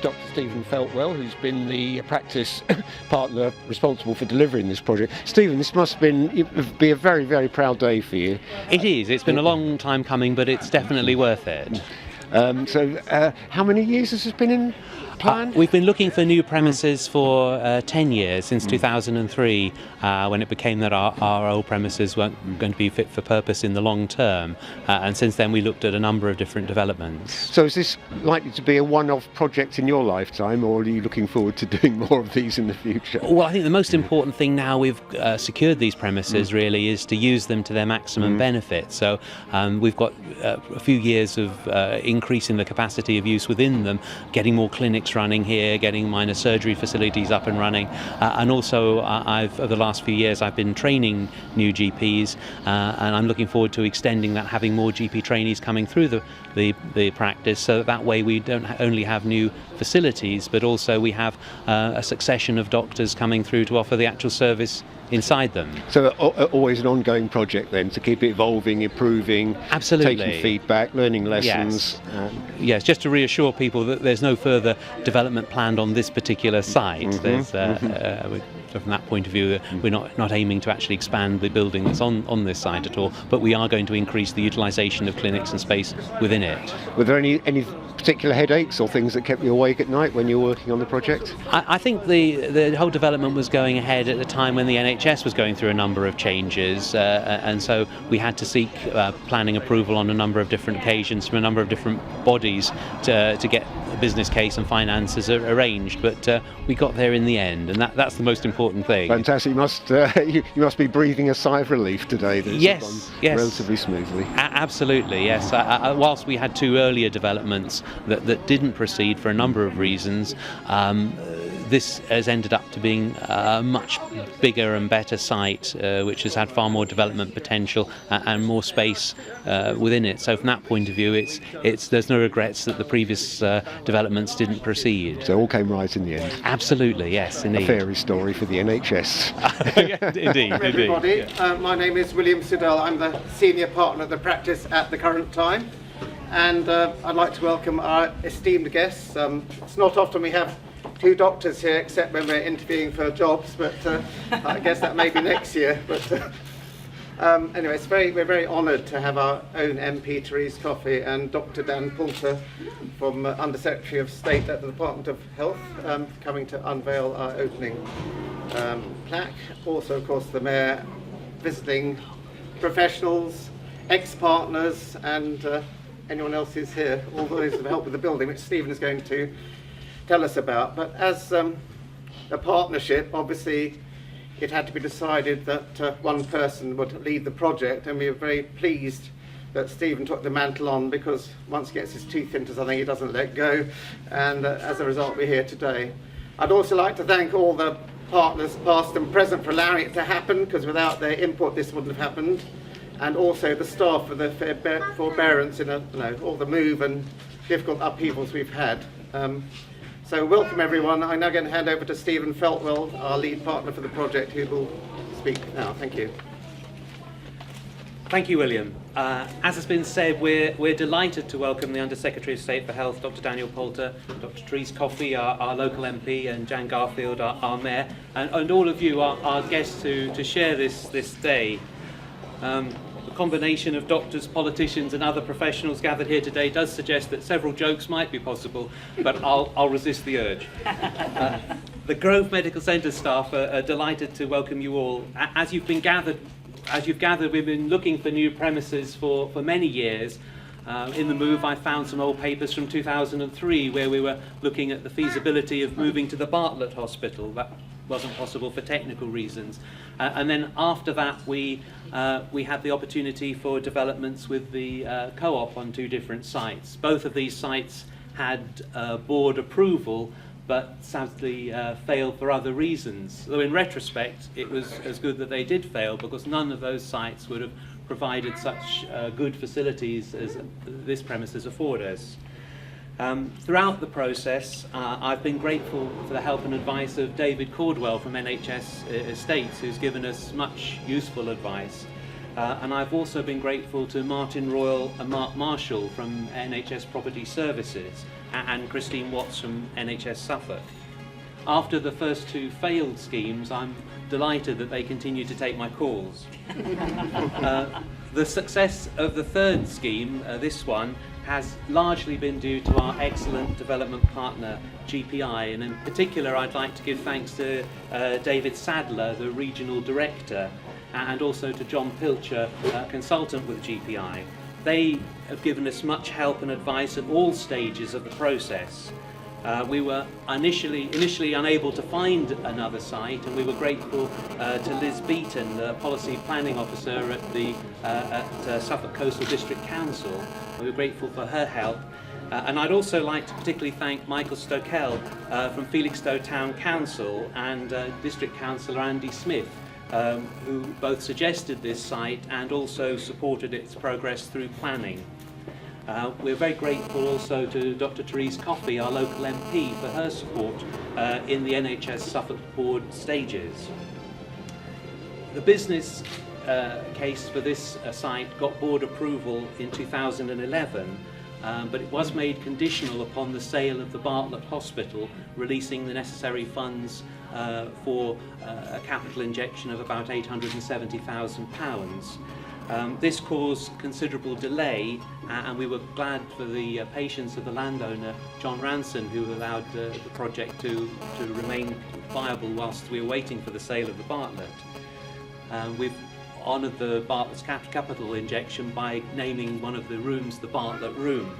Dr Stephen Feltwell, who's been the practice partner responsible for delivering this project. Stephen, this must be a very, very proud day for you. It is. It's been a long time coming, but it's definitely worth it. How many years has this been in plan? We've been looking for new premises for 10 years, since 2003, when it became that our old premises weren't going to be fit for purpose in the long term. And since then we looked at a number of different developments. So is this likely to be a one-off project in your lifetime, or are you looking forward to doing more of these in the future? Well, I think the most important thing now we've secured these premises really is to use them to their maximum benefit. So we've got a few years of increasing the capacity of use within them, getting more clinics running here, getting minor surgery facilities up and running, and also over the last few years I've been training new GPs, and I'm looking forward to extending that, having more GP trainees coming through the practice, so that way we don't only have new facilities, but also we have a succession of doctors coming through to offer the actual service inside them. So always an ongoing project then, to keep it evolving, improving, absolutely, taking feedback, learning lessons. Yes, just to reassure people that there's no further development planned on this particular site. From that point of view, we're not aiming to actually expand the building that's on this site at all, but we are going to increase the utilisation of clinics and space within it. Were there any particular headaches or things that kept you awake at night when you were working on the project? I think the whole development was going ahead at the time when the NHS was going through a number of changes, and so we had to seek planning approval on a number of different occasions from a number of different bodies to get a business case and finances arranged, but we got there in the end, and that's the most important thing. Fantastic. You must be breathing a sigh of relief today that it's gone relatively smoothly. Absolutely, yes. Whilst we had two earlier developments that didn't proceed for a number of reasons, this has ended up to being a much bigger and better site, which has had far more development potential and more space within it. So from that point of view, there's no regrets that the previous developments didn't proceed. So all came right in the end. Absolutely, yes, indeed. A fairy story for the NHS. Indeed. Everybody, my name is William Siddell. I'm the senior partner of the practice at the current time, and I'd like to welcome our esteemed guests. It's not often we have two doctors here, except when we're interviewing for jobs, but I guess that may be next year. But anyway, we're very honoured to have our own MP, Therese Coffey, and Dr Dan Poulter from Undersecretary of State at the Department of Health, coming to unveil our opening plaque. Also, of course, the Mayor, visiting professionals, ex-partners, and anyone else who's here, all those who have helped with the building, which Stephen is going to tell us about. But as a partnership, obviously it had to be decided that one person would lead the project, and we were very pleased that Stephen took the mantle on, because once he gets his teeth into something he doesn't let go, and as a result we're here today. I'd also like to thank all the partners past and present for allowing it to happen, because without their input this wouldn't have happened, and also the staff for the forbearance in all the move and difficult upheavals we've had. So welcome everyone. I'm now going to hand over to Stephen Feltwell, our lead partner for the project, who will speak now. Thank you. Thank you, William. As has been said, we're delighted to welcome the Undersecretary of State for Health, Dr Daniel Poulter, Dr Therese Coffey, our local MP, and Jan Garfield, our Mayor, and all of you, our guests, to share this day. The combination of doctors, politicians and other professionals gathered here today does suggest that several jokes might be possible, but I'll resist the urge. The Grove Medical Centre staff are delighted to welcome you all. As you've gathered, we've been looking for new premises for many years. In the move, I found some old papers from 2003 where we were looking at the feasibility of moving to the Bartlett Hospital. That wasn't possible for technical reasons. And then after that, we had the opportunity for developments with the co-op on two different sites. Both of these sites had board approval, but sadly failed for other reasons. Though in retrospect, it was as good that they did fail, because none of those sites would have provided such good facilities as this premises afford us. Throughout the process, I've been grateful for the help and advice of David Cordwell from NHS Estates, who's given us much useful advice. And I've also been grateful to Martin Royal and Mark Marshall from NHS Property Services and Christine Watts from NHS Suffolk. After the first two failed schemes, I'm delighted that they continue to take my calls. The success of the third scheme, this one, has largely been due to our excellent development partner, GPI, and in particular I'd like to give thanks to David Sadler, the Regional Director, and also to John Pilcher, consultant with GPI. They have given us much help and advice at all stages of the process. We were initially unable to find another site, and we were grateful to Liz Beaton, the Policy Planning Officer at Suffolk Coastal District Council. We were grateful for her help. And I'd also like to particularly thank Michael Stokell from Felixstowe Town Council and District Councillor Andy Smith, who both suggested this site and also supported its progress through planning. We're very grateful also to Dr Therese Coffey, our local MP, for her support in the NHS Suffolk Board stages. The business case for this site got board approval in 2011, but it was made conditional upon the sale of the Bartlett Hospital, releasing the necessary funds for a capital injection of about £870,000. This caused considerable delay, and we were glad for the patience of the landowner, John Ranson, who allowed the project to remain viable whilst we were waiting for the sale of the Bartlett. We've honoured the Bartlett's capital injection by naming one of the rooms the Bartlett Room.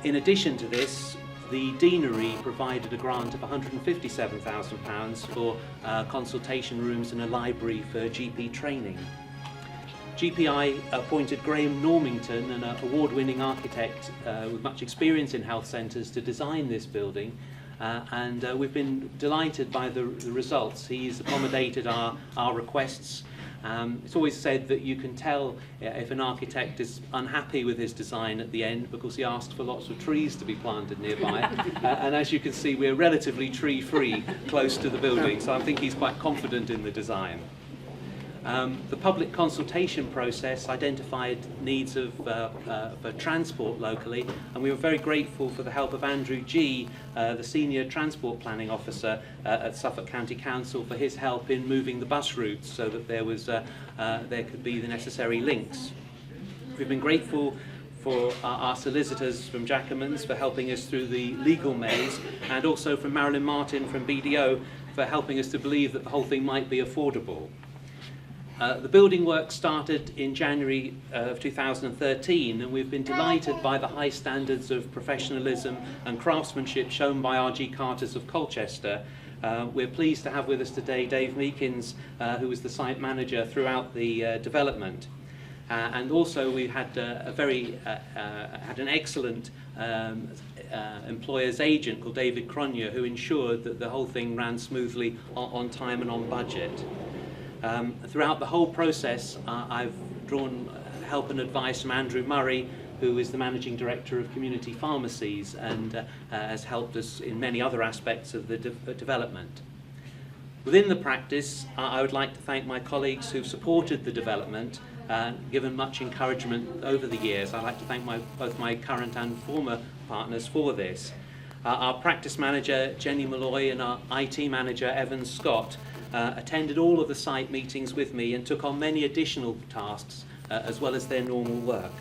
In addition to this, the Deanery provided a grant of £157,000 for consultation rooms and a library for GP training. GPI appointed Graham Normington, an award-winning architect with much experience in health centres, to design this building, and we've been delighted by the results. He's accommodated our requests. It's always said that you can tell if an architect is unhappy with his design at the end because he asked for lots of trees to be planted nearby. And as you can see, we're relatively tree-free close to the building, so I think he's quite confident in the design. The public consultation process identified needs for transport locally, and we were very grateful for the help of Andrew G, the Senior Transport Planning Officer at Suffolk County Council, for his help in moving the bus routes so that there could be the necessary links. We've been grateful for our solicitors from Jackamans for helping us through the legal maze, and also from Marilyn Martin from BDO for helping us to believe that the whole thing might be affordable. The building work started in January of 2013, and we've been delighted by the high standards of professionalism and craftsmanship shown by RG Carters of Colchester. We're pleased to have with us today Dave Meekins, who was the site manager throughout the development. And also we had an excellent employer's agent called David Cronje, who ensured that the whole thing ran smoothly on time and on budget. Throughout the whole process, I've drawn help and advice from Andrew Murray, who is the Managing Director of Community Pharmacies and has helped us in many other aspects of the development. Within the practice, I would like to thank my colleagues who've supported the development and given much encouragement over the years. I'd like to thank both my current and former partners for this. Our practice manager, Jenny Malloy, and our IT manager, Evan Scott, attended all of the site meetings with me and took on many additional tasks as well as their normal work.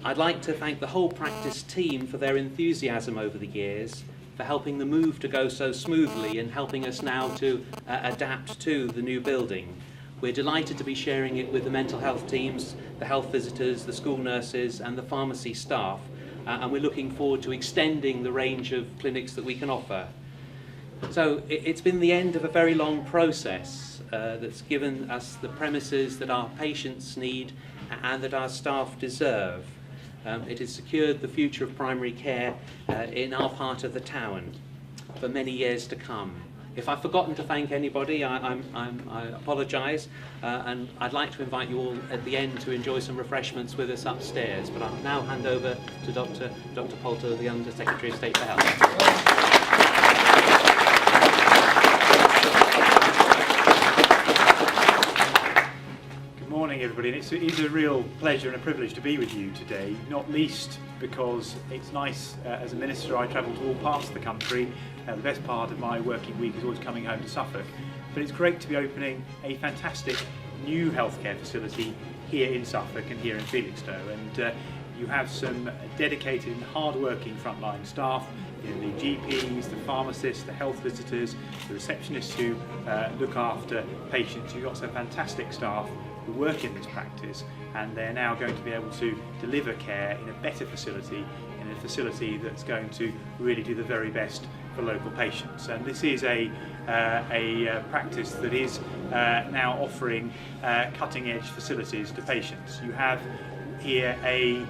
I'd like to thank the whole practice team for their enthusiasm over the years, for helping the move to go so smoothly and helping us now to adapt to the new building. We're delighted to be sharing it with the mental health teams, the health visitors, the school nurses and the pharmacy staff, and we're looking forward to extending the range of clinics that we can offer. So it's been the end of a very long process that's given us the premises that our patients need and that our staff deserve. It has secured the future of primary care in our part of the town for many years to come. If I've forgotten to thank anybody, I apologise, and I'd like to invite you all at the end to enjoy some refreshments with us upstairs. But I'll now hand over to Dr Poulter, the Undersecretary of State for Health. Good everybody, and it is a real pleasure and a privilege to be with you today, not least because it's nice, as a minister I travel to all parts of the country. The best part of my working week is always coming home to Suffolk, but it's great to be opening a fantastic new healthcare facility here in Suffolk and here in Felixstowe, and you have some dedicated and hard-working frontline staff, the GPs, the pharmacists, the health visitors, the receptionists who look after patients. You've got some fantastic staff who work in this practice, and they're now going to be able to deliver care in a better facility, in a facility that's going to really do the very best for local patients. And this is a practice that is now offering cutting-edge facilities to patients. You have here a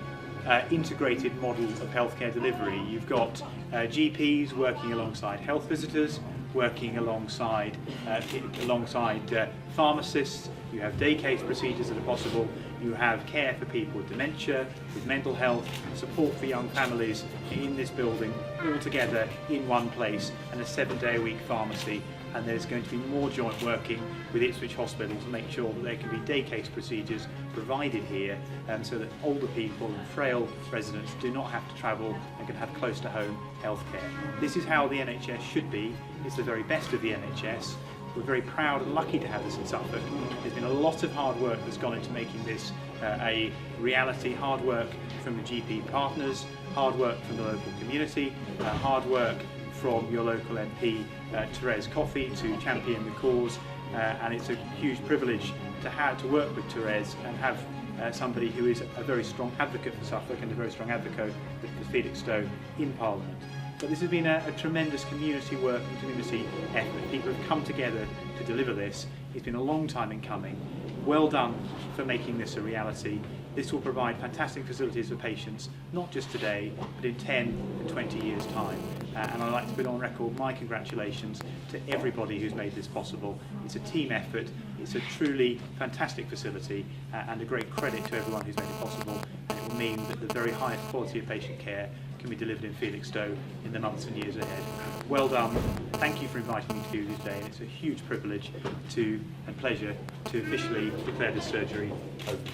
integrated model of healthcare delivery. You've got GPs working alongside health visitors, working alongside pharmacists. You have day case procedures that are possible. You have care for people with dementia, with mental health, support for young families in this building, all together in one place, and a 7-day-a-week pharmacy. And there's going to be more joint working with Ipswich Hospital to make sure that there can be day case procedures provided here, so that older people and frail residents do not have to travel and can have close to home healthcare. This is how the NHS should be. It's the very best of the NHS. We're very proud and lucky to have this in Suffolk. There's been a lot of hard work that's gone into making this a reality. Hard work from the GP partners, hard work from the local community, hard work from your local MP, Therese Coffey, to champion the cause, and it's a huge privilege to work with Therese and have somebody who is a very strong advocate for Suffolk and a very strong advocate for Felixstowe in Parliament. But this has been a tremendous community work and community effort. People have come together to deliver this. It's been a long time in coming. Well done for making this a reality. This will provide fantastic facilities for patients, not just today, but in 10 and 20 years' time. And I'd like to put on record my congratulations to everybody who's made this possible. It's a team effort, it's a truly fantastic facility, and a great credit to everyone who's made it possible. And it will mean that the very highest quality of patient care can be delivered in Felixstowe in the months and years ahead. Well done. Thank you for inviting me to you today, and it's a huge privilege and pleasure to officially declare this surgery open.